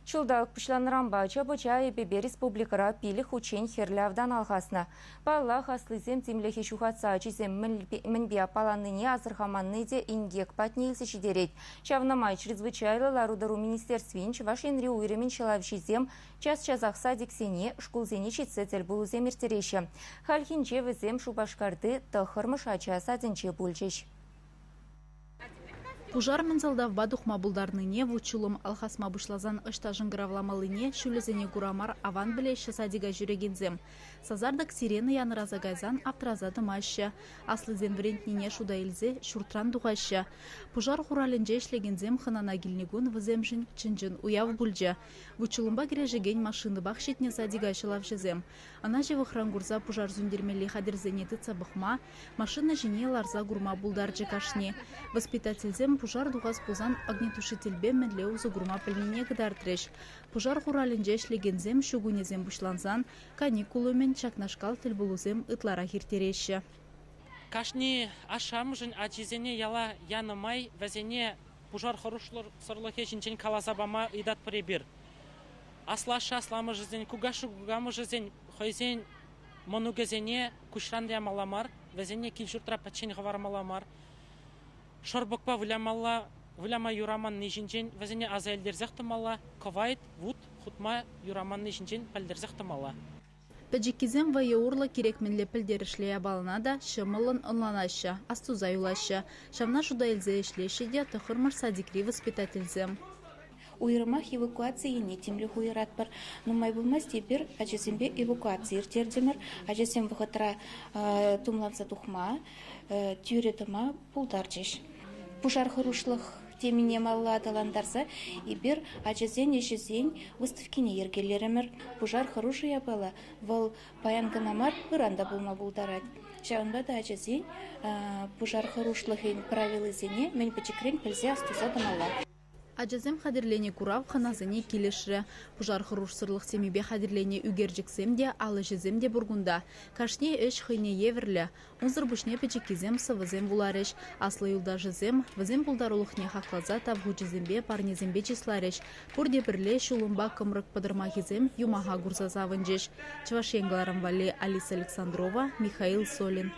Чулдалық пүшланыран бача боча ебебе республикара пилих учень херлявдан алғасына. Баллах аслызем землехи шухатса чизем мінбия паланыне азырхаманны де ингек патнейлсі шидерет. Чавнамай чрезвычайлы ларудару министерствинч вашенри уйремен шелавшизем час-час ақса дексене шкулзене читсетел булузем ертереші. Хальхинче візем шубашкарды тахырмыш ача садзенче бульчеш. Пужар мензалдав бадухма булдарныне вучулым алхасма бушлазан ышта жыңгыравламалыне шүлізене гурамар аван білеші садига жүрегензем. Сазардак сирены яныраза гайзан аптразады майшы. Аслызен врентнине шуда илзе шуртран дуғайшы. Пужар хуралінже ішлегензем хынана гилнегун віземжін чынжын уяв бульджа. Вучулымба грежеген машины бақшетне садига шылавшызем. Ана же вахрангурза пужар зундермели хадерзене тыца бахма, машина жіне ларза гурма булдарджы кашне. Воспитательзем пужар дуғас пузан огнетушителбе медлеу зугурма пілнене гыдартреш. Пужар хуралінже ішлегензем шугунезем бушланзан, каникулы мен чакнашкал тілбулузем ытлара хиртереші. Кашни ашамжын ачизене яла янымай вазене пужар хорушлар сорлохе жинчен каласабама идат прибир. Аслаша асламы жизнь, кугашу гугамы жизнь, хойзен монугезене кушрандия маламар, вазене килшуртра пачен хавар маламар. Шорбокпа вляма юраман нижинчен вазене азайлдерзехтамала, ковайт, вуд, хутма юраман нижинчен пальдерзехтамала. Пәджекізем вайы урла керекменле пілдерішлея балынада шымылын онланашы, астуза юлашы. Шавна жуда елзе ешлеші де тұхырмыр садикри воспитательзем. Уйрымах эвакуация не темлі хуйрат бар. Но май булмас теперь ажесембе эвакуация ертердемір. Ажесем вғытра тумланса тухма, тюретіма пулдарчеш. Пужар хырушлық темине малла таландарса, и бер ажезен ешезен выставкине ергелеремер. Пужар хорошая была, вол паянганамар выранда булма булдарать. Шаунбада ажезен пужар хорошлығын правилы зене мен печекрен пілзе астуза дамала. Ажазем хадерлене курав ханазыне келешірі. Пужар хырушсырлық семебе хадерлене үгерджіксем де, алы жезем де бургунда. Кашне өш хыйне еверлі. Унзыр бушне печекизем сывызем булареш. Аслы юлда жезем, візем булдарулықне хақлаза тавгу жезембе парнезембе числареш. Пурде бірле шулымба кымрық падырмахизем юмаға гурза завынжеш. Чвашенгаларам вале Алиса Александрова, Михаил Солин.